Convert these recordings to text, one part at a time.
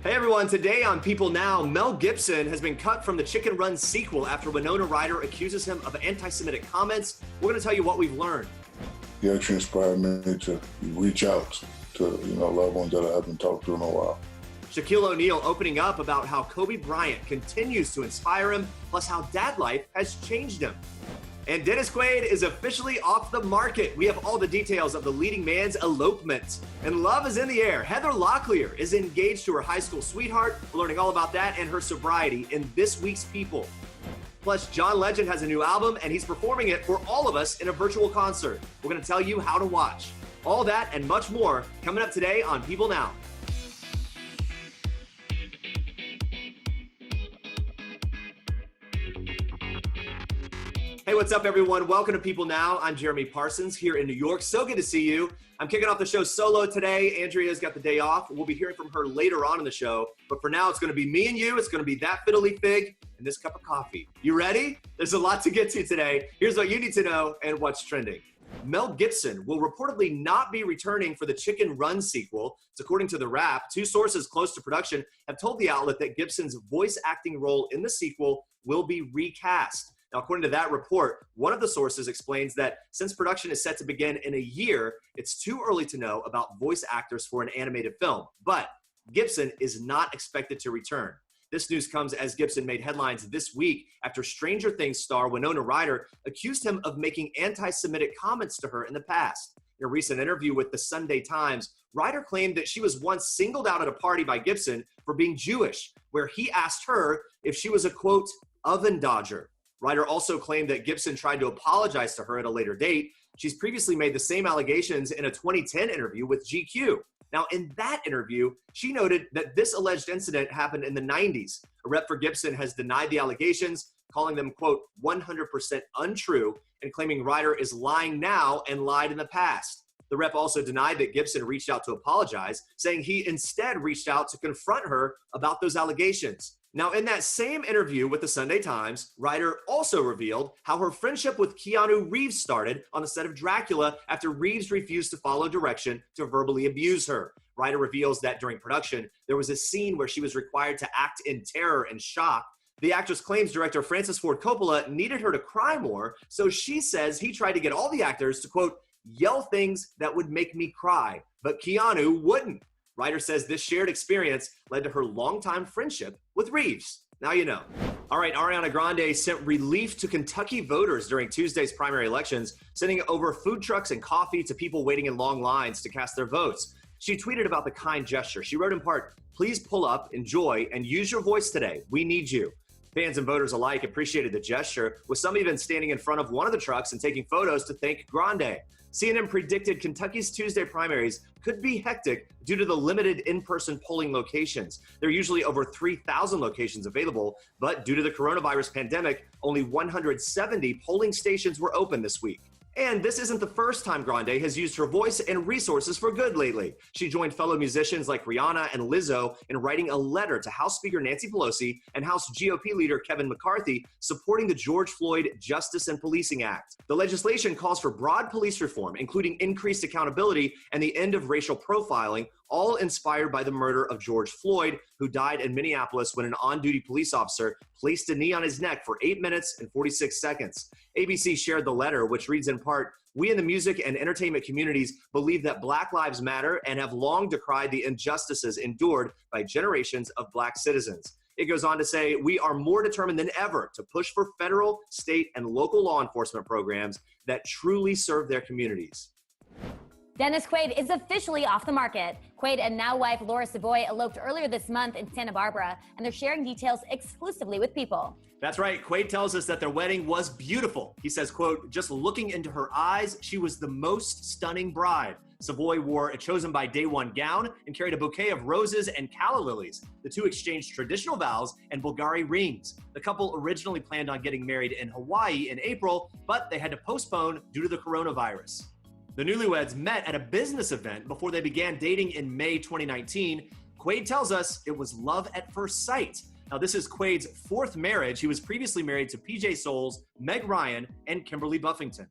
Hey everyone, today on People Now, Mel Gibson has been cut from the Chicken Run sequel after Winona Ryder accuses him of anti-Semitic comments. We're going to tell you what we've learned. He actually inspired me to reach out to, loved ones that I haven't talked to in a while. Shaquille O'Neal opening up about how Kobe Bryant continues to inspire him, plus how dad life has changed him. And Dennis Quaid is officially off the market. We have all the details of the leading man's elopement. And love is in the air. Heather Locklear is engaged to her high school sweetheart. We're learning all about that and her sobriety in this week's People. Plus, John Legend has a new album, and he's performing it for all of us in a virtual concert. We're going to tell you how to watch. All that and much more coming up today on People Now. Hey, what's up, everyone? Welcome to People Now. I'm Jeremy Parsons here in New York. So good to see you. I'm kicking off the show solo today. Andrea's got the day off. We'll be hearing from her later on in the show. But for now, it's going to be me and you. It's going to be that fiddly fig and this cup of coffee. You ready? There's a lot to get to today. Here's what you need to know and what's trending. Mel Gibson will reportedly not be returning for the Chicken Run sequel. It's according to The Wrap. Two sources close to production have told the outlet that Gibson's voice acting role in the sequel will be recast. Now, according to that report, one of the sources explains that since production is set to begin in a year, it's too early to know about voice actors for an animated film. But Gibson is not expected to return. This news comes as Gibson made headlines this week after Stranger Things star Winona Ryder accused him of making anti-Semitic comments to her in the past. In a recent interview with the Sunday Times, Ryder claimed that she was once singled out at a party by Gibson for being Jewish, where he asked her if she was a, quote, oven dodger. Ryder also claimed that Gibson tried to apologize to her at a later date. She's previously made the same allegations in a 2010 interview with GQ. Now, in that interview, she noted that this alleged incident happened in the 90s. A rep for Gibson has denied the allegations, calling them, quote, 100% untrue, and claiming Ryder is lying now and lied in the past. The rep also denied that Gibson reached out to apologize, saying he instead reached out to confront her about those allegations. Now, in that same interview with the Sunday Times, Ryder also revealed how her friendship with Keanu Reeves started on the set of Dracula after Reeves refused to follow direction to verbally abuse her. Ryder reveals that during production, there was a scene where she was required to act in terror and shock. The actress claims director Francis Ford Coppola needed her to cry more, so she says he tried to get all the actors to, quote, yell things that would make me cry, but Keanu wouldn't. Ryder says this shared experience led to her longtime friendship with Reeves. Now you know. All right, Ariana Grande sent relief to Kentucky voters during Tuesday's primary elections, sending over food trucks and coffee to people waiting in long lines to cast their votes. She tweeted about the kind gesture. She wrote in part, "Please pull up, enjoy, and use your voice today. We need you." Fans and voters alike appreciated the gesture, with some even standing in front of one of the trucks and taking photos to thank Grande. CNN predicted Kentucky's Tuesday primaries could be hectic due to the limited in-person polling locations. There are usually over 3,000 locations available, but due to the coronavirus pandemic, only 170 polling stations were open this week. And this isn't the first time Grande has used her voice and resources for good lately. She joined fellow musicians like Rihanna and Lizzo in writing a letter to House Speaker Nancy Pelosi and House GOP leader Kevin McCarthy supporting the George Floyd Justice and Policing Act. The legislation calls for broad police reform, including increased accountability and the end of racial profiling, all inspired by the murder of George Floyd, who died in Minneapolis when an on-duty police officer placed a knee on his neck for 8 minutes and 46 seconds. ABC shared the letter, which reads in part, "We in the music and entertainment communities believe that Black lives matter and have long decried the injustices endured by generations of Black citizens." It goes on to say, "We are more determined than ever to push for federal, state, and local law enforcement programs that truly serve their communities." Dennis Quaid is officially off the market. Quaid and now wife Laura Savoie eloped earlier this month in Santa Barbara, and they're sharing details exclusively with People. That's right. Quaid tells us that their wedding was beautiful. He says, quote, "Just looking into her eyes, she was the most stunning bride." Savoie wore a chosen by day one gown and carried a bouquet of roses and calla lilies. The two exchanged traditional vows and Bulgari rings. The couple originally planned on getting married in Hawaii in April, but they had to postpone due to the coronavirus. The newlyweds met at a business event before they began dating in May 2019. Quaid tells us it was love at first sight. Now, this is Quaid's fourth marriage. He was previously married to PJ Souls, Meg Ryan, and Kimberly Buffington.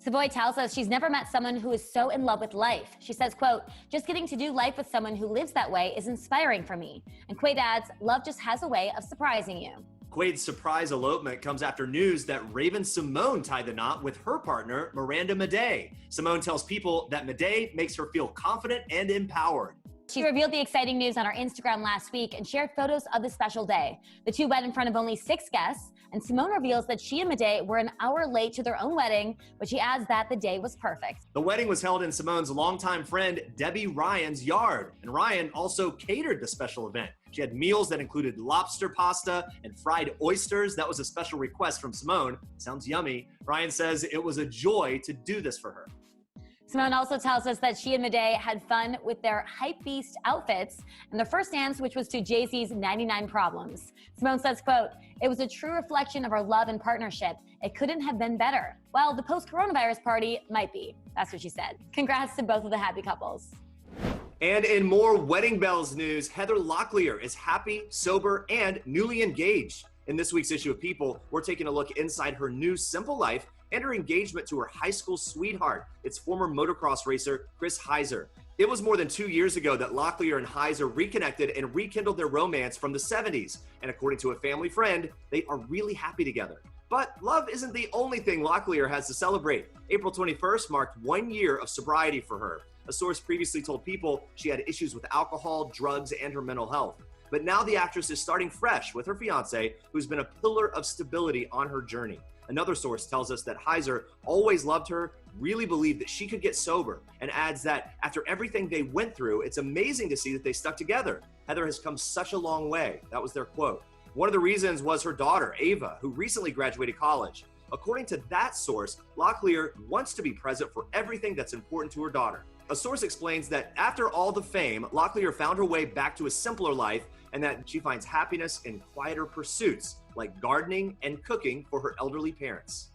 Savoie tells us she's never met someone who is so in love with life. She says, quote, just getting to do life with someone who lives that way is inspiring for me. And Quaid adds, love just has a way of surprising you. Quaid's surprise elopement comes after news that Raven-Symoné tied the knot with her partner, Miranda Madej. Symoné tells People that Madej makes her feel confident and empowered. She revealed the exciting news on her Instagram last week and shared photos of the special day. The two went in front of only 6 guests, and Symoné reveals that she and Madej were an hour late to their own wedding, but she adds that the day was perfect. The wedding was held in Symoné's longtime friend, Debbie Ryan's yard, and Ryan also catered the special event. She had meals that included lobster pasta and fried oysters. That was a special request from Symoné. Sounds yummy. Ryan says it was a joy to do this for her. Symoné also tells us that she and Madej had fun with their hypebeast outfits and their first dance, which was to Jay-Z's 99 Problems. Symoné says, quote, it was a true reflection of our love and partnership. It couldn't have been better. Well, the post-coronavirus party might be. That's what she said. Congrats to both of the happy couples. And in more Wedding Bells news, Heather Locklear is happy, sober, and newly engaged. In this week's issue of People, we're taking a look inside her new simple life and her engagement to her high school sweetheart, its former motocross racer, Chris Heiser. It was more than 2 years ago that Locklear and Heiser reconnected and rekindled their romance from the 70s. And according to a family friend, they are really happy together. But love isn't the only thing Locklear has to celebrate. April 21st marked 1 year of sobriety for her. A source previously told People she had issues with alcohol, drugs, and her mental health. But now the actress is starting fresh with her fiance, who's been a pillar of stability on her journey. Another source tells us that Heiser always loved her, really believed that she could get sober, and adds that after everything they went through, it's amazing to see that they stuck together. Heather has come such a long way. That was their quote. One of the reasons was her daughter, Ava, who recently graduated college. According to that source, Locklear wants to be present for everything that's important to her daughter. A source explains that after all the fame, Locklear found her way back to a simpler life and that she finds happiness in quieter pursuits like gardening and cooking for her elderly parents.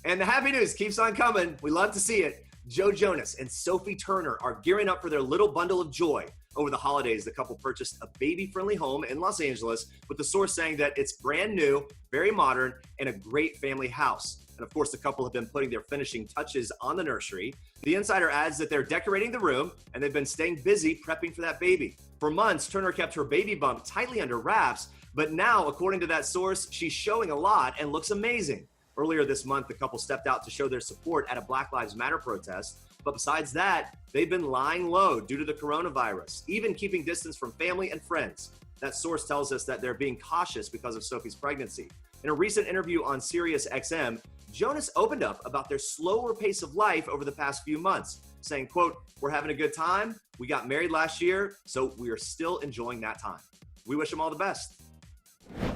And the happy news keeps on coming. We love to see it. Joe Jonas and Sophie Turner are gearing up for their little bundle of joy. Over the holidays, the couple purchased a baby-friendly home in Los Angeles, with the source saying that it's brand new, very modern, and a great family house. And of course, the couple have been putting their finishing touches on the nursery. The insider adds that they're decorating the room and they've been staying busy prepping for that baby. For months, Turner kept her baby bump tightly under wraps, but now, according to that source, she's showing a lot and looks amazing. Earlier this month, the couple stepped out to show their support at a Black Lives Matter protest. But besides that, they've been lying low due to the coronavirus, even keeping distance from family and friends. That source tells us that they're being cautious because of Sophie's pregnancy. In a recent interview on Sirius XM, Jonas opened up about their slower pace of life over the past few months, saying, quote, we're having a good time. We got married last year, so we are still enjoying that time. We wish them all the best.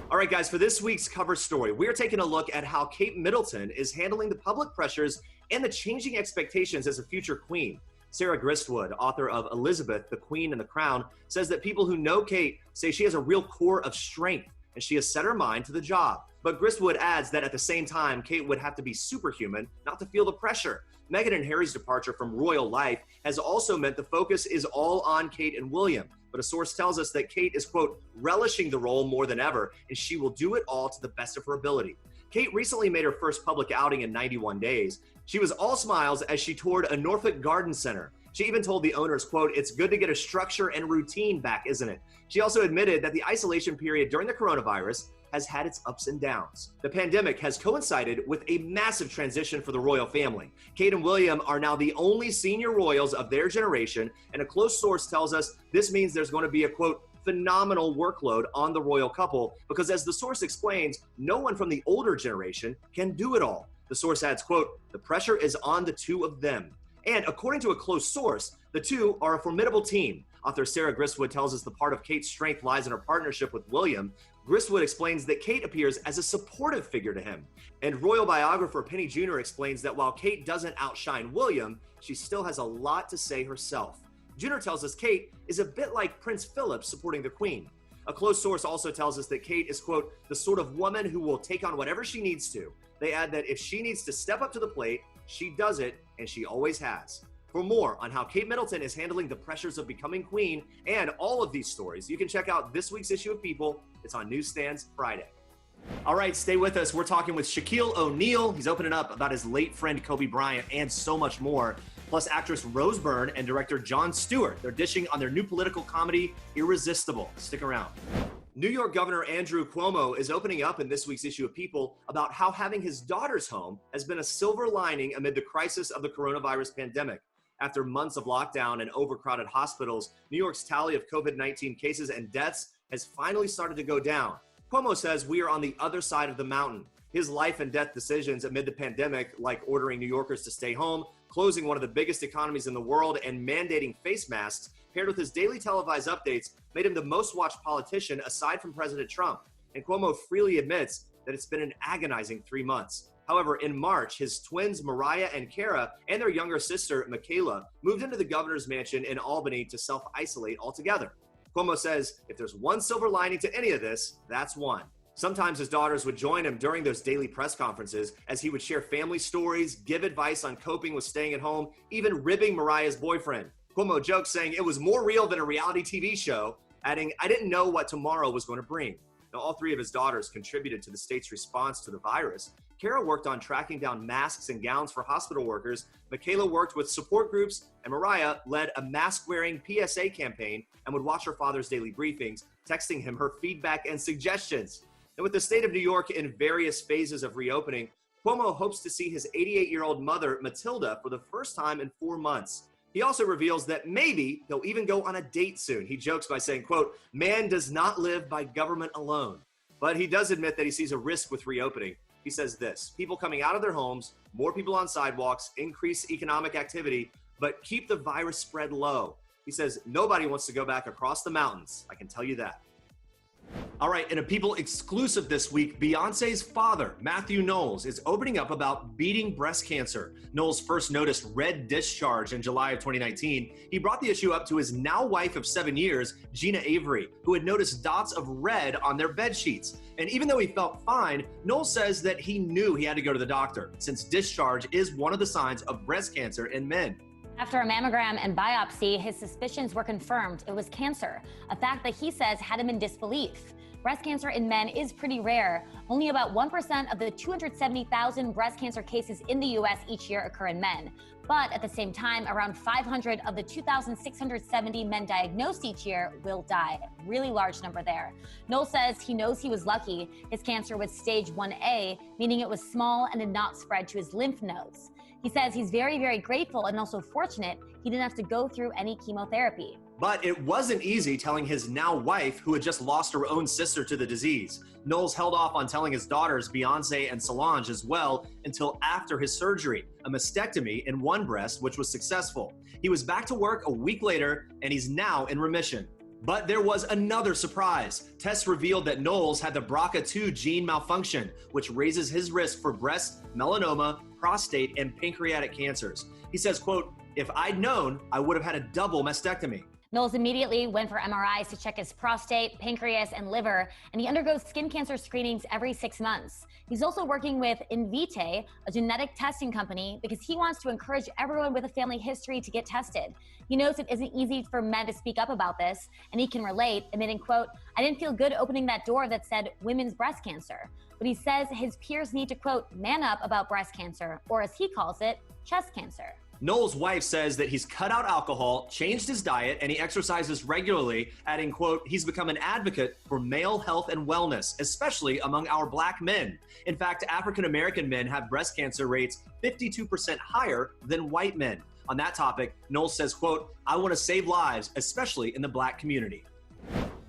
All right, guys, for this week's cover story, we are taking a look at how Kate Middleton is handling the public pressures and the changing expectations as a future queen. Sarah Gristwood, author of Elizabeth, the Queen and the Crown, says that people who know Kate say she has a real core of strength and she has set her mind to the job. But Gristwood adds that at the same time, Kate would have to be superhuman not to feel the pressure. Meghan and Harry's departure from royal life has also meant the focus is all on Kate and William. But a source tells us that Kate is, quote, relishing the role more than ever, and she will do it all to the best of her ability. Kate recently made her first public outing in 91 days. She was all smiles as she toured a Norfolk garden center. She even told the owners, quote, it's good to get a structure and routine back, isn't it? She also admitted that the isolation period during the coronavirus has had its ups and downs. The pandemic has coincided with a massive transition for the royal family. Kate and William are now the only senior royals of their generation, and a close source tells us this means there's going to be a, quote, phenomenal workload on the royal couple because, as the source explains, no one from the older generation can do it all. The source adds, quote, the pressure is on the two of them. And according to a close source, the two are a formidable team. Author Sarah Gristwood tells us the part of Kate's strength lies in her partnership with William. Gristwood explains that Kate appears as a supportive figure to him. And royal biographer Penny Jr. explains that while Kate doesn't outshine William, she still has a lot to say herself. Jr. tells us Kate is a bit like Prince Philip supporting the Queen. A close source also tells us that Kate is, quote, the sort of woman who will take on whatever she needs to. They add that if she needs to step up to the plate, she does it, and she always has. For more on how Kate Middleton is handling the pressures of becoming queen and all of these stories, you can check out this week's issue of People. It's on newsstands Friday. All right, stay with us. We're talking with Shaquille O'Neal. He's opening up about his late friend Kobe Bryant and so much more. Plus actress Rose Byrne and director Jon Stewart. They're dishing on their new political comedy, Irresistible. Stick around. New York Governor Andrew Cuomo is opening up in this week's issue of People about how having his daughters home has been a silver lining amid the crisis of the coronavirus pandemic. After months of lockdown and overcrowded hospitals, New York's tally of COVID-19 cases and deaths has finally started to go down. Cuomo says we are on the other side of the mountain. His life and death decisions amid the pandemic, like ordering New Yorkers to stay home, closing one of the biggest economies in the world, and mandating face masks, paired with his daily televised updates, made him the most watched politician aside from President Trump. And Cuomo freely admits that it's been an agonizing 3 months. However, in March, his twins Mariah and Kara and their younger sister Michaela moved into the governor's mansion in Albany to self-isolate altogether. Cuomo says if there's one silver lining to any of this, that's one. Sometimes his daughters would join him during those daily press conferences as he would share family stories, give advice on coping with staying at home, even ribbing Mariah's boyfriend. Cuomo jokes saying it was more real than a reality TV show, adding, "I didn't know what tomorrow was going to bring." Now, all three of his daughters contributed to the state's response to the virus. Kara worked on tracking down masks and gowns for hospital workers. Michaela worked with support groups, and Mariah led a mask-wearing PSA campaign and would watch her father's daily briefings, texting him her feedback and suggestions. And with the state of New York in various phases of reopening, Cuomo hopes to see his 88-year-old mother, Matilda, for the first time in 4 months. He also reveals that maybe he'll even go on a date soon. He jokes by saying, quote, "Man does not live by government alone." But he does admit that he sees a risk with reopening. He says this: people coming out of their homes, more people on sidewalks, increase economic activity, but keep the virus spread low. He says nobody wants to go back across the mountains. I can tell you that. All right, in a People exclusive this week, Beyonce's father, Mathew Knowles, is opening up about beating breast cancer. Knowles first noticed red discharge in July of 2019. He brought the issue up to his now wife of 7 years, Gina Avery, who had noticed dots of red on their bed sheets. And even though he felt fine, Knowles says that he knew he had to go to the doctor, since discharge is one of the signs of breast cancer in men. After a mammogram and biopsy, his suspicions were confirmed. It was cancer, a fact that he says had him in disbelief. Breast cancer in men is pretty rare. Only about 1% of the 270,000 breast cancer cases in the U.S. each year occur in men. But at the same time, around 500 of the 2,670 men diagnosed each year will die. Really large number there. Knowles says he knows he was lucky. His cancer was stage 1A, meaning it was small and did not spread to his lymph nodes. He says he's very, very grateful and also fortunate he didn't have to go through any chemotherapy. But it wasn't easy telling his now wife, who had just lost her own sister to the disease. Knowles held off on telling his daughters, Beyonce and Solange, as well, until after his surgery, a mastectomy in one breast, which was successful. He was back to work a week later, and he's now in remission. But there was another surprise. Tests revealed that Knowles had the BRCA2 gene malfunction, which raises his risk for breast, melanoma, prostate, and pancreatic cancers. He says, quote, "If I'd known, I would have had a double mastectomy." Knowles immediately went for MRIs to check his prostate, pancreas, and liver, and he undergoes skin cancer screenings every 6 months. He's also working with Invitae, a genetic testing company, because he wants to encourage everyone with a family history to get tested. He knows it isn't easy for men to speak up about this, and he can relate, admitting, quote, "I didn't feel good opening that door that said women's breast cancer." But he says his peers need to, quote, "man up about breast cancer," or as he calls it, chest cancer. Knowles' wife says that he's cut out alcohol, changed his diet, and he exercises regularly, adding, quote, "He's become an advocate for male health and wellness, especially among our black men. In fact, African-American men have breast cancer rates 52% higher than white men." On that topic, Knowles says, quote, "I want to save lives, especially in the black community."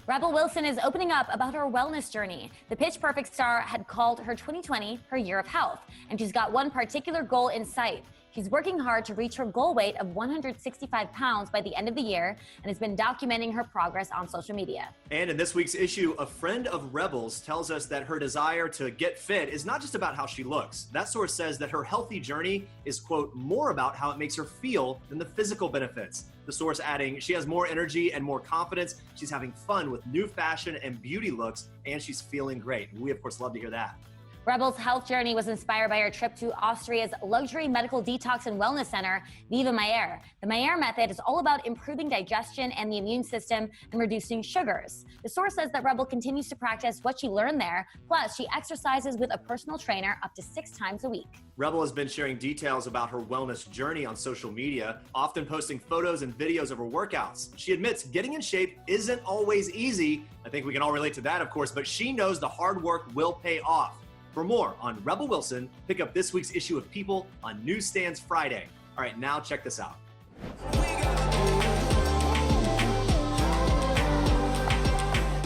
Rebel Wilson is opening up about her wellness journey. The Pitch Perfect star had called her 2020 her year of health, and she's got one particular goal in sight. She's working hard to reach her goal weight of 165 pounds by the end of the year and has been documenting her progress on social media. And in this week's issue, a friend of Rebel's tells us that her desire to get fit is not just about how she looks. That source says that her healthy journey is, quote, more about how it makes her feel than the physical benefits. The source adding, she has more energy and more confidence. She's having fun with new fashion and beauty looks, and she's feeling great. We, of course, love to hear that. Rebel's health journey was inspired by her trip to Austria's luxury medical detox and wellness center, Viva Mayer. The Mayer method is all about improving digestion and the immune system and reducing sugars. The source says that Rebel continues to practice what she learned there, plus she exercises with a personal trainer up to 6 times a week. Rebel has been sharing details about her wellness journey on social media, often posting photos and videos of her workouts. She admits getting in shape isn't always easy. I think we can all relate to that, of course, but she knows the hard work will pay off. For more on Rebel Wilson, pick up this week's issue of People on Newsstands Friday. All right, now check this out.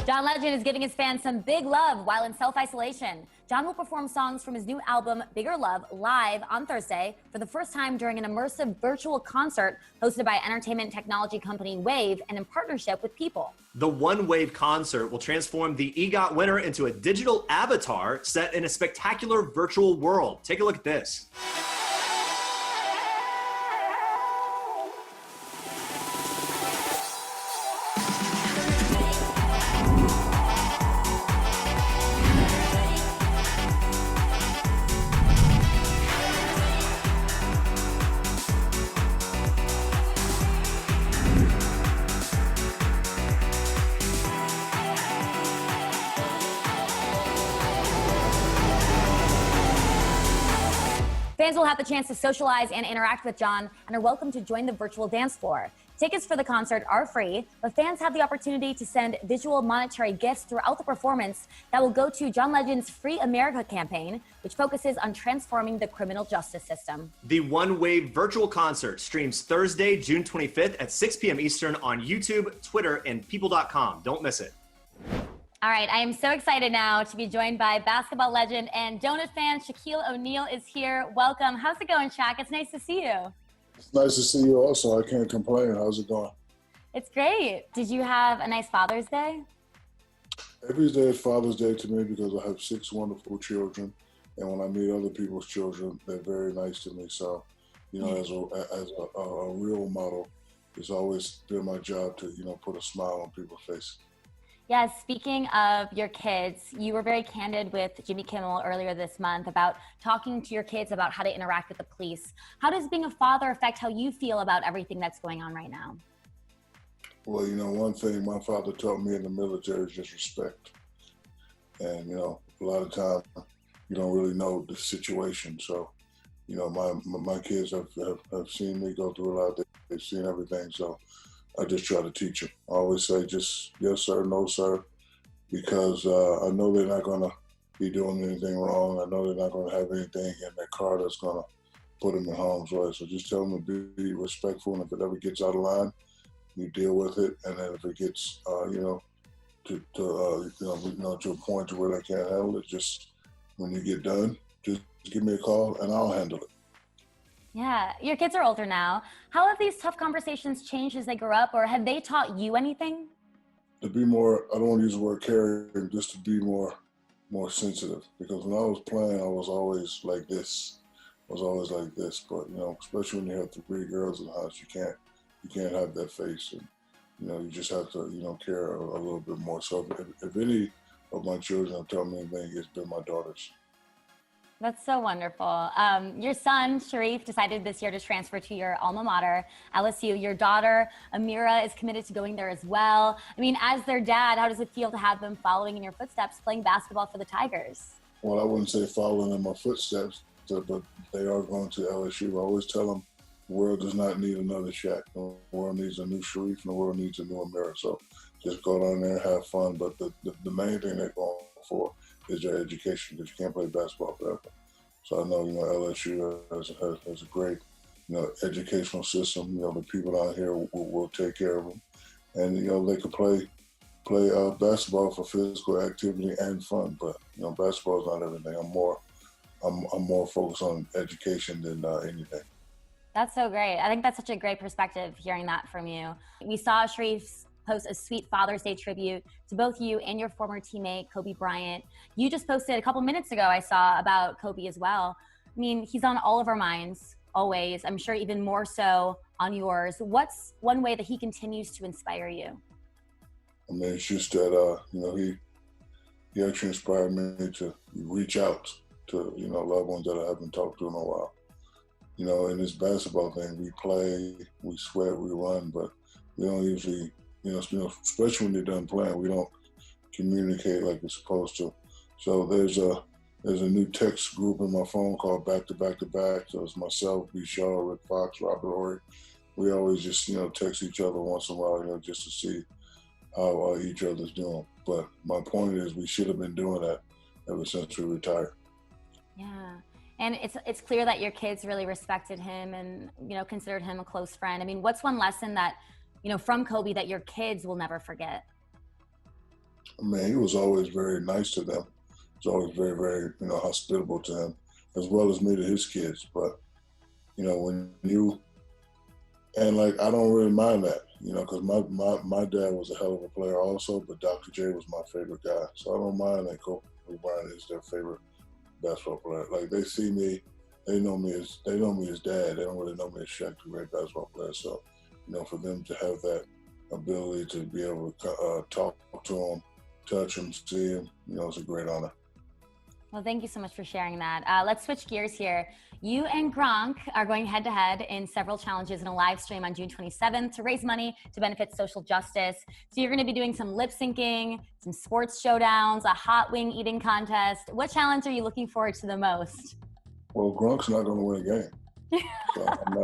John Legend is giving his fans some big love while in self-isolation. John will perform songs from his new album, Bigger Love, live on Thursday for the first time during an immersive virtual concert hosted by entertainment technology company Wave and in partnership with People. The One Wave concert will transform the EGOT winner into a digital avatar set in a spectacular virtual world. Take a look at this. Fans will have the chance to socialize and interact with John and are welcome to join the virtual dance floor. Tickets for the concert are free, but fans have the opportunity to send visual monetary gifts throughout the performance that will go to John Legend's Free America campaign, which focuses on transforming the criminal justice system. The One Wave virtual concert streams Thursday, June 25th at 6 p.m. Eastern on YouTube, Twitter, and people.com. Don't miss it. All right, I am so excited now to be joined by basketball legend and Donut fan Shaquille O'Neal is here. Welcome. How's it going, Shaq? It's nice to see you. It's nice to see you also. I can't complain. How's it going? It's great. Did you have a nice Father's Day? Every day is Father's Day to me because I have 6 wonderful children. And when I meet other people's children, they're very nice to me. So, you know, as a real model, it's always been my job to, put a smile on people's faces. Yes, speaking of your kids, you were very candid with Jimmy Kimmel earlier this month about talking to your kids about how to interact with the police. How does being a father affect how you feel about everything that's going on right now? Well, one thing my father taught me in the military is just respect. And, a lot of times you don't really know the situation. So, my kids have seen me go through a lot. They've seen everything. So I just try to teach them. I always say just yes, sir, no, sir, because I know they're not going to be doing anything wrong. I know they're not going to have anything in their car that's going to put them in harm's way. So just tell them to be respectful, and if it ever gets out of line, you deal with it. And then if it gets, to a point to where they can't handle it, just when you get done, just give me a call and I'll handle it. Yeah, your kids are older now. How have these tough conversations changed as they grow up, or have they taught you anything? To be more, I don't want to use the word caring, just to be more sensitive. Because when I was playing, I was always like this. But, especially when you have 3 girls in the house, you can't have that face. And, you just have to, care a little bit more. So if any of my children have taught me anything, it's been my daughters. That's so wonderful. Your son, Sharif, decided this year to transfer to your alma mater, LSU. Your daughter, Amira, is committed to going there as well. I mean, as their dad, how does it feel to have them following in your footsteps, playing basketball for the Tigers? Well, I wouldn't say following in my footsteps, but they are going to LSU. I always tell them the world does not need another Shaq. The world needs a new Sharif, and the world needs a new Amira. So just go down there and have fun. But the main thing they're going for is their education, because you can't play basketball forever. So I know, LSU has a great, educational system. The people down here will take care of them. And, they can play basketball for physical activity and fun. But, basketball is not everything. I'm more focused on education than anything. That's so great. I think that's such a great perspective hearing that from you. We saw Sharif's post a sweet Father's Day tribute to both you and your former teammate, Kobe Bryant. You just posted a couple minutes ago, I saw, about Kobe as well. I mean, he's on all of our minds, always. I'm sure even more so on yours. What's one way that he continues to inspire you? I mean, it's just that, he actually inspired me to reach out to loved ones that I haven't talked to in a while. In this basketball thing, we play, we sweat, we run, but we don't usually, especially when you're done playing, we don't communicate like we're supposed to. So there's a new text group in my phone called Back to Back to Back. So it's myself, B. Shaw, Rick Fox, Robert Horry. We always just, text each other once in a while, just to see how each other's doing. But my point is, we should have been doing that ever since we retired. Yeah. And it's clear that your kids really respected him and, considered him a close friend. I mean, what's one lesson that, from Kobe that your kids will never forget? Man, he was always very nice to them. He was always very, very, hospitable to him, as well as me to his kids. But, when I don't really mind that, because my dad was a hell of a player also, but Dr. J was my favorite guy. So I don't mind that Kobe Bryant is their favorite basketball player. Like, they see me, they know me as dad. They don't really know me as Shaq, the great basketball player. So, for them to have that ability to be able to talk to him, touch him, see him, it's a great honor. Well, thank you so much for sharing that. Let's switch gears here. You and Gronk are going head-to-head in several challenges in a live stream on June 27th to raise money to benefit social justice. So you're going to be doing some lip syncing, some sports showdowns, a hot wing eating contest. What challenge are you looking forward to the most? Well, Gronk's not going to win a game. So I'm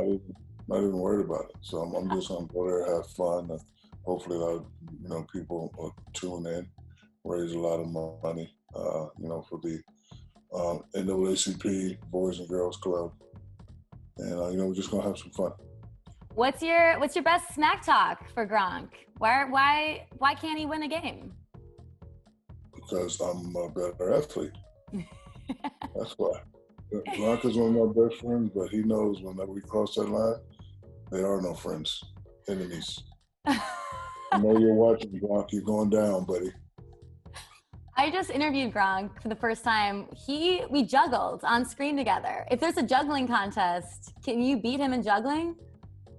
not even worried about it. So I'm just going to go there, have fun, and hopefully a lot of, people will tune in, raise a lot of money, for the NAACP Boys and Girls Club, and we're just gonna have some fun. What's your best smack talk for Gronk? Why can't he win a game? Because I'm a better athlete. That's why. Gronk is one of my best friends, but he knows whenever we cross that line, there are no friends, enemies. I know you're watching, Gronk. You're going down, buddy. I just interviewed Gronk for the first time. We juggled on screen together. If there's a juggling contest, can you beat him in juggling?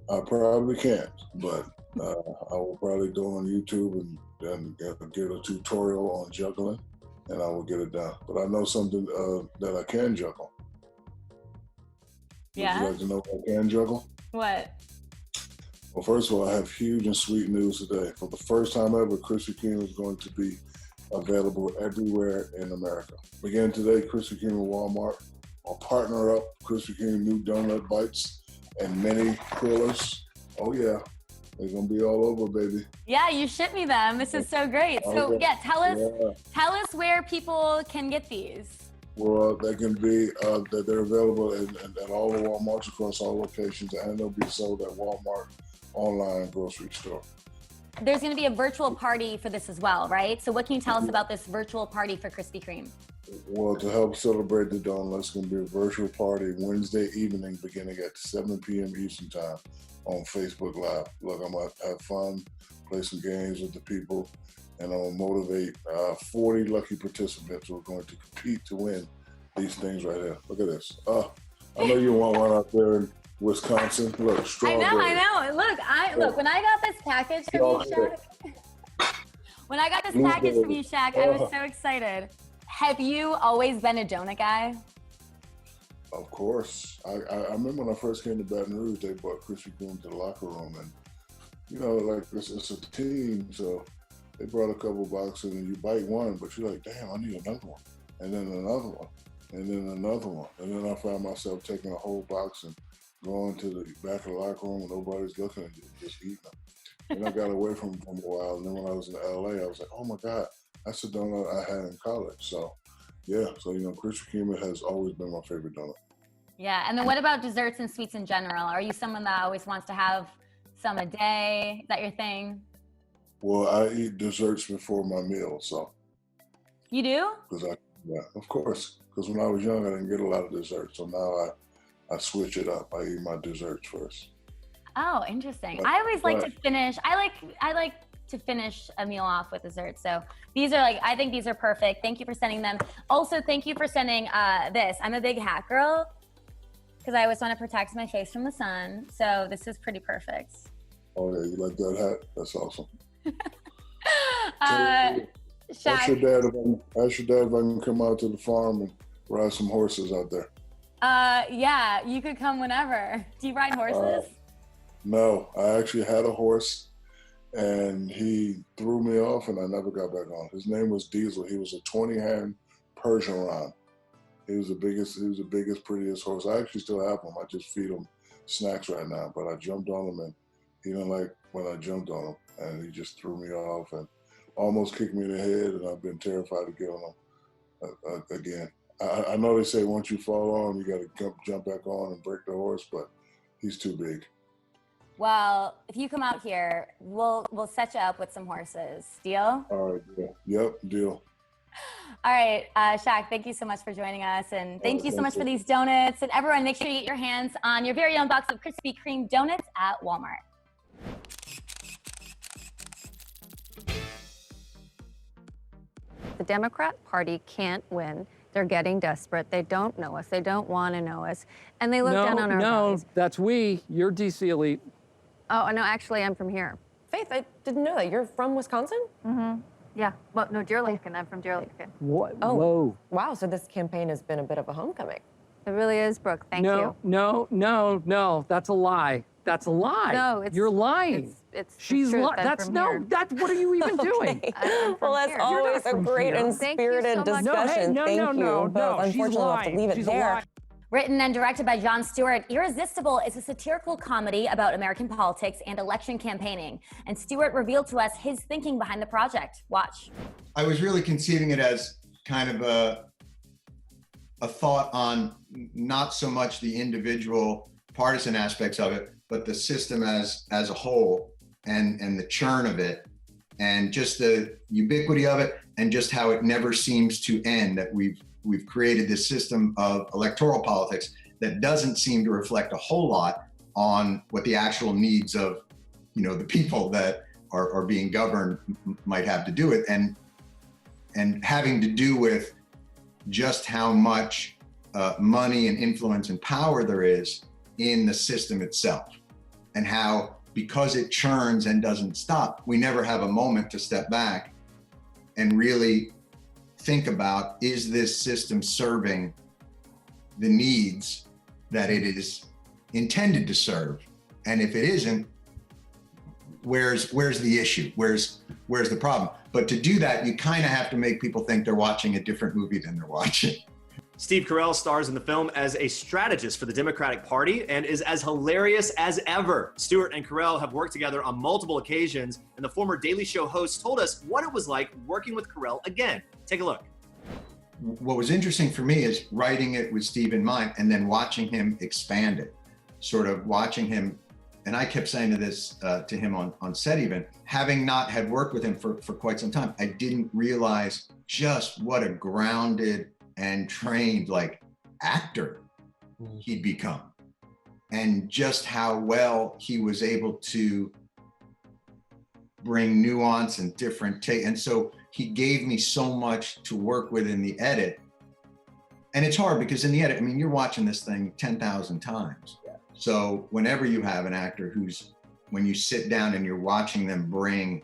I probably can't, but I will probably go on YouTube and get a tutorial on juggling, and I will get it done. But I know something that I can juggle. Yeah? Would you like to know what I can juggle? What? Well, first of all, I have huge and sweet news today. For the first time ever, Krispy Kreme is going to be available everywhere in America. Beginning today, Krispy Kreme and Walmart will partner up Krispy Kreme new donut bites and mini crullers. Oh yeah, they're gonna be all over, baby. Yeah, you ship me them. This is so great. So okay. tell us where people can get these. Well, they can be that they're available at all the Walmarts across all locations, and they'll be sold at Walmart online grocery store. There's going to be a virtual party for this as well, right? So what can you tell us about this virtual party for Krispy Kreme? Well, to help celebrate the donut, it's going to be a virtual party Wednesday evening beginning at 7 p.m. Eastern Time on Facebook Live. Look, I'm going to have fun, play some games with the people, and I'm going to motivate 40 lucky participants who are going to compete to win these things right here. Look at this. I know you want one out there in Wisconsin. Look, strawberry. I know. Look, when I got this package from you, Shaq, I was so excited. Have you always been a donut guy? Of course. I remember when I first came to Baton Rouge, they brought Krispy Kreme to the locker room, and it's a team, so they brought a couple boxes, and you bite one, but you're like, damn, I need another one, and then another one, and then another one, and then I found myself taking a whole box and going to the back of the locker room and nobody's looking at you, just eating them. And I got away from them for a while, and then when I was in LA, I was like, oh my God, that's the donut I had in college. So yeah, Krispy Kreme has always been my favorite donut. Yeah, and then what about desserts and sweets in general? Are you someone that always wants to have some a day? Is that your thing? Well, I eat desserts before my meal, so. You do? Yeah, of course. Because when I was young, I didn't get a lot of desserts, so now I switch it up. I eat my desserts first. Oh, interesting. I always like to finish. I like to finish a meal off with dessert. So these are I think these are perfect. Thank you for sending them. Also, thank you for sending this. I'm a big hat girl because I always want to protect my face from the sun. So this is pretty perfect. Oh yeah, you like that hat? That's awesome. Shaq. Ask your dad if I can come out to the farm and ride some horses out there. Yeah, you could come whenever. Do you ride horses? No, I actually had a horse, and he threw me off, and I never got back on. His name was Diesel. He was a 20-hand Percheron. He was the biggest, prettiest horse. I actually still have him. I just feed him snacks right now. But I jumped on him, and he didn't like when I jumped on him, and he just threw me off and almost kicked me in the head. And I've been terrified to get on him again. I know they say once you fall on, you got to jump back on and break the horse, but he's too big. Well, if you come out here, we'll set you up with some horses. Deal? All right. Yeah. Yep. Deal. All right, Shaq, thank you so much for joining us. And thank you so much for these donuts. And everyone, make sure you get your hands on your very own box of Krispy Kreme donuts at Walmart. The Democrat Party can't win. They're getting desperate. They don't know us. They don't want to know us. And they look down on our values. No, that's we. You're DC elite. Oh, no, actually, I'm from here. Faith, I didn't know that. You're from Wisconsin? Mm-hmm. Yeah. Well, no, Deer Lake, and I'm from Deer Lake. What? Oh. Whoa. Wow, so this campaign has been a bit of a homecoming. It really is, Brooke. Thank you. No. That's a lie. That's a lie. No, it's... You're lying. It's She's lying. That's here. what are you even doing? Well, that's always a great and spirited discussion. No, Thank you. But She's unfortunately, we'll have to leave it there. Written and directed by Jon Stewart, Irresistible is a satirical comedy about American politics and election campaigning. And Stewart revealed to us his thinking behind the project. Watch. I was really conceiving it as kind of a thought on not so much the individual partisan aspects of it, but the system as a whole and the churn of it and just the ubiquity of it and just how it never seems to end, that we've created this system of electoral politics that doesn't seem to reflect a whole lot on what the actual needs of, the people that are being governed might have to do with, and having to do with just how much money and influence and power there is in the system itself, and how, because it churns and doesn't stop, we never have a moment to step back and really think about, is this system serving the needs that it is intended to serve? And if it isn't, where's the issue? Where's the problem? But to do that, you kind of have to make people think they're watching a different movie than they're watching. Steve Carell stars in the film as a strategist for the Democratic Party and is as hilarious as ever. Stewart and Carell have worked together on multiple occasions, and the former Daily Show host told us what it was like working with Carell again. Take a look. What was interesting for me is writing it with Steve in mind and then watching him expand it, sort of watching him. And I kept saying to him on set even, having not had worked with him for quite some time, I didn't realize just what a grounded and trained actor he'd become, and just how well he was able to bring nuance and different take. And so he gave me so much to work with in the edit. And it's hard because in the edit, you're watching this thing 10,000 times. Yeah. So whenever you have an actor when you sit down and you're watching them bring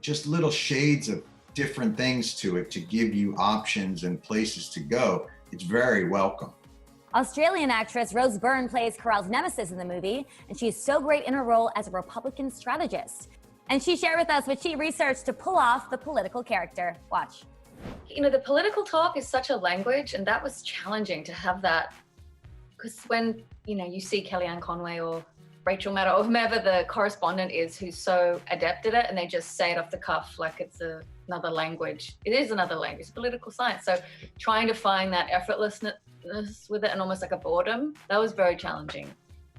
just little shades of different things to it to give you options and places to go, it's very welcome. Australian actress Rose Byrne plays Carell's nemesis in the movie, and she is so great in her role as a Republican strategist. And she shared with us what she researched to pull off the political character. Watch. The political talk is such a language, and that was challenging to have that. Because when, you see Kellyanne Conway or Rachel Maddow or whomever the correspondent is who's so adept at it, and they just say it off the cuff like it's another language. It is another language, it's political science. So trying to find that effortlessness with it and almost like a boredom, that was very challenging.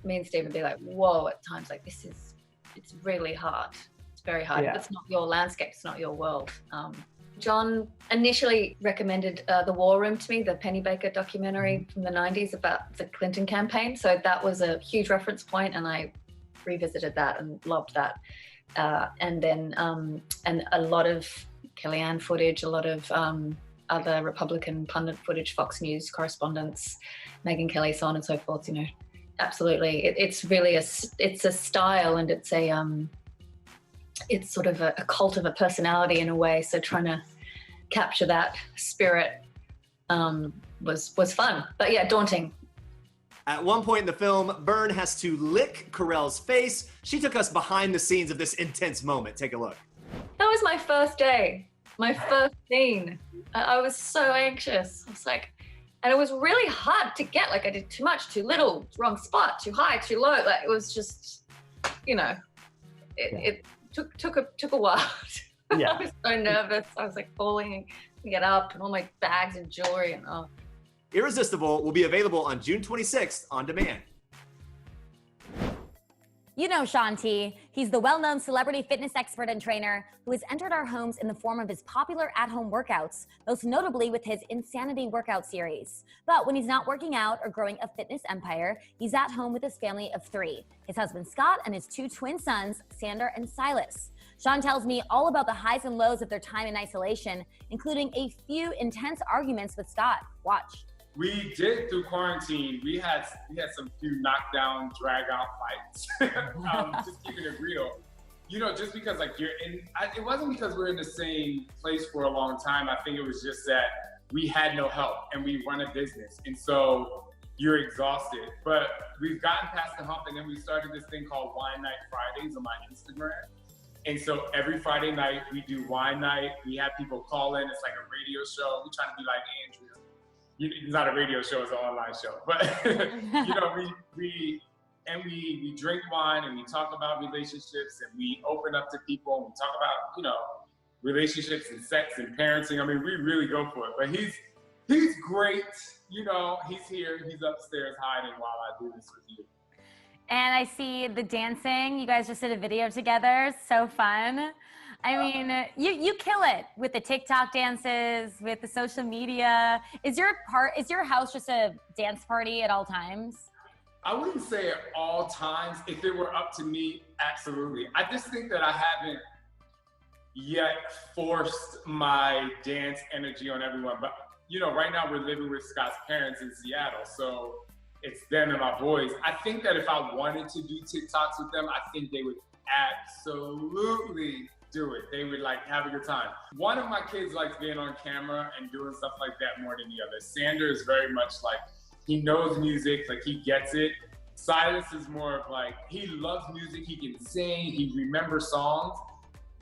Me and Steve would be like, whoa, at times, it's really hard. It's very hard. Yeah. It's not your landscape, it's not your world. John initially recommended The War Room to me, the Penny Baker documentary from the 90s about the Clinton campaign. So that was a huge reference point, and I revisited that and loved that. And then and a lot of Kellyanne footage, a lot of other Republican pundit footage, Fox News correspondents, Megyn Kelly, so on and so forth. Absolutely, it's really a style, and it's sort of a cult of a personality in a way. So trying to capture that spirit was fun. But yeah, daunting. At one point in the film, Byrne has to lick Carell's face. She took us behind the scenes of this intense moment. Take a look. That was my first day, my first scene. I was so anxious. I was like, and it was really hard to get. Like I did too much, too little, wrong spot, too high, too low. Like it was just, you know, it took a while. Yeah. I was so nervous. I was like falling to get up, and all my bags and jewelry and Irresistible will be available on June 26th on demand. You know Shaun T. He's the well-known celebrity fitness expert and trainer who has entered our homes in the form of his popular at-home workouts, most notably with his Insanity workout series. But when he's not working out or growing a fitness empire, he's at home with his family of 3, his husband Scott and his 2 twin sons, Sander and Silas. Shaun tells me all about the highs and lows of their time in isolation, including a few intense arguments with Scott. Watch. We did through quarantine. We had some few knockdown, drag out fights. Just keeping it real, you know. Just because like it wasn't because we're in the same place for a long time. I think it was just that we had no help and we run a business, and so you're exhausted. But we've gotten past the hump, and then we started this thing called Wine Night Fridays on my Instagram. And so every Friday night we do wine night. We have people call in. It's like a radio show. We try to be like Andrea. It's not a radio show, it's an online show. But you know, we drink wine and we talk about relationships and we open up to people and we talk about, you know, relationships and sex and parenting. I mean, we really go for it. But he's great. You know, he's here, he's upstairs hiding while I do this with you. And I see the dancing. You guys just did a video together. So fun. I mean, you kill it with the TikTok dances, with the social media. Is your house just a dance party at all times? I wouldn't say at all times. If it were up to me, absolutely. I just think that I haven't yet forced my dance energy on everyone. But, you know, right now we're living with Scott's parents in Seattle. So it's them and my boys. I think that if I wanted to do TikToks with them, I think they would absolutely do it. They would like have a good time. One of my kids likes being on camera and doing stuff like that more than the other. Sander is very much like, he knows music, like he gets it. Silas is more of like, he loves music, he can sing, he remembers songs,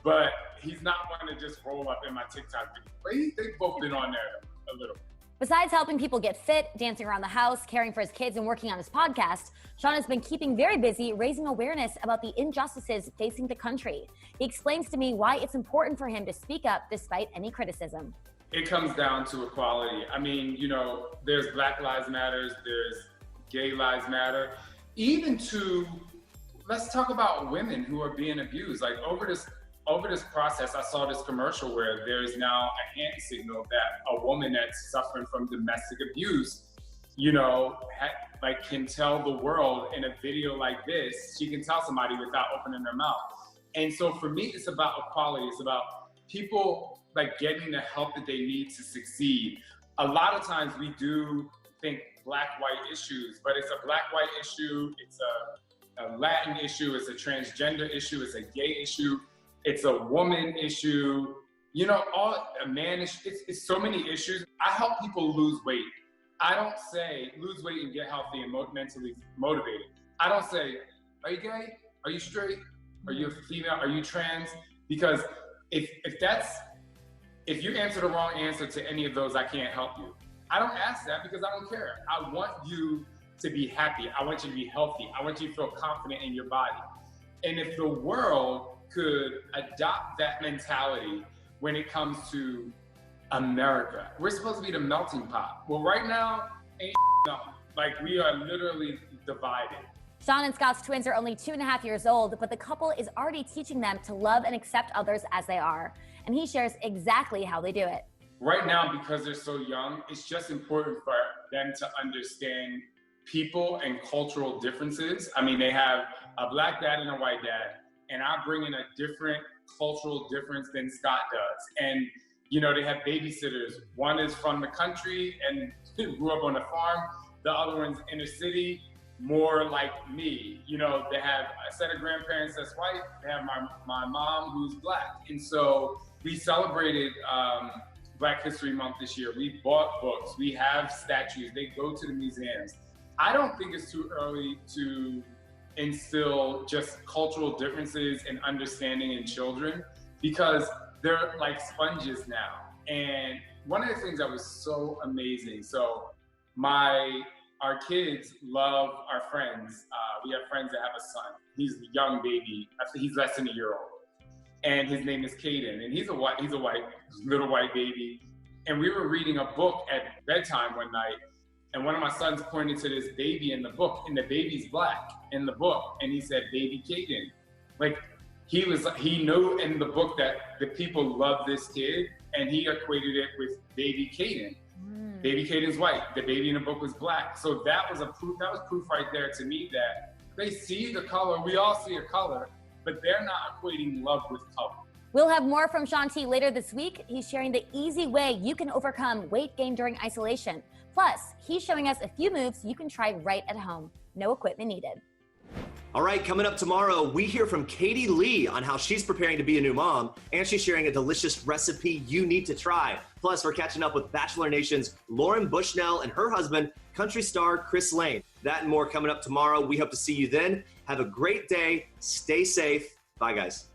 but he's not one to just roll up in my TikTok video. But they've both been on there a little. Besides helping people get fit, dancing around the house, caring for his kids, and working on his podcast, Shaun has been keeping very busy raising awareness about the injustices facing the country. He explains to me why it's important for him to speak up despite any criticism. It comes down to equality. I mean, you know, there's Black Lives Matter, there's Gay Lives Matter, even to, let's talk about women who are being abused. Like over this process, I saw this commercial where there's now a hand signal that a woman that's suffering from domestic abuse, you know, can tell the world in a video like this. She can tell somebody without opening their mouth. And so for me, it's about equality. It's about people like getting the help that they need to succeed. A lot of times we do think black-white issues, but it's a black-white issue, it's a Latin issue, it's a transgender issue, it's a gay issue. It's a woman issue, you know, a man issue. It's so many issues. I help people lose weight. I don't say lose weight and get healthy and mentally motivated. I don't say, are you gay? Are you straight? Are you a female? Are you trans? Because if you answer the wrong answer to any of those, I can't help you. I don't ask that because I don't care. I want you to be happy. I want you to be healthy. I want you to feel confident in your body. And if the world could adopt that mentality when it comes to America. We're supposed to be the melting pot. Well, right now, ain't nothing. Like, we are literally divided. Shaun and Scott's twins are only 2.5 years old, but the couple is already teaching them to love and accept others as they are. And he shares exactly how they do it. Right now, because they're so young, it's just important for them to understand people and cultural differences. I mean, they have a black dad and a white dad, and I bring in a different cultural difference than Scott does. And, you know, they have babysitters. One is from the country and grew up on a farm. The other one's inner city, more like me. You know, they have a set of grandparents that's white. They have my mom who's black. And so we celebrated Black History Month this year. We bought books. We have statues. They go to the museums. I don't think it's too early to instill just cultural differences and understanding in children, because they're like sponges now. And one of the things that was so amazing, so our kids love our friends. We have friends that have a son. He's a young baby. He's less than a year old. And his name is Caden. And he's a little white baby. And we were reading a book at bedtime one night. And one of my sons pointed to this baby in the book, and the baby's black in the book. And he said, baby Caden. Like, he knew in the book that the people love this kid, and he equated it with baby Caden. Baby Caden's white. The baby in the book was black. So that was proof right there to me that they see the color. We all see a color, but they're not equating love with color. We'll have more from Shaun T later this week. He's sharing the easy way you can overcome weight gain during isolation. Plus, he's showing us a few moves you can try right at home. No equipment needed. All right, coming up tomorrow, we hear from Katie Lee on how she's preparing to be a new mom, and she's sharing a delicious recipe you need to try. Plus, we're catching up with Bachelor Nation's Lauren Bushnell and her husband, country star Chris Lane. That and more coming up tomorrow. We hope to see you then. Have a great day. Stay safe. Bye, guys.